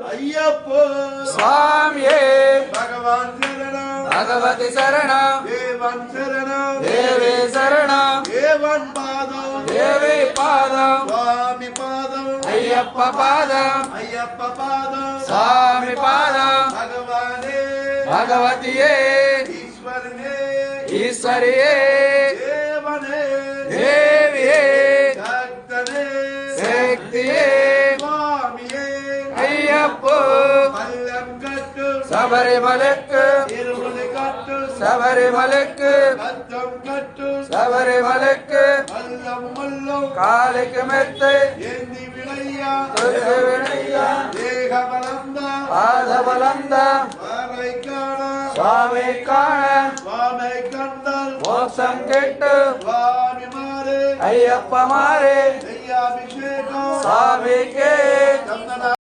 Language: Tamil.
ஐயப்போ சுவாமியே பகவான் சரணம் பகவதி சரணம் தேவன் சரணம் தேவி சரணம் தேவன் பாதம் தேவி பாதம் சுவாமி பாதம் ஐயப்ப பாதம் ஐயப்ப பாதம் சுவாமி பாதம் பகவானே பகவதியே ஈஸ்வரனே ஈஸ்வரியே தேவனே தேவியே சக்தனே சக்தியே சுவாமியே ஐயப்போ பல்லம் கட்டு சபரிமலைக்கு இருமுடி கட்டு சபரிமலைக்கு கத்தம் கட்டு சபரிமலைக்கு மல்லம் மல்லம் காலுக்கு மெத்தை ஏந்தி விளையா தொழுது வினையா தேக பலந்த பாத பலந்த வாரை காண சுவாமி காண சுவாமை கண்டல் மோட்சம் கெட்டு சுவாமி மாறு ஐயப்ப மாறே நெய்யாபிஷேகம் சுவாமிக்கே சந்தன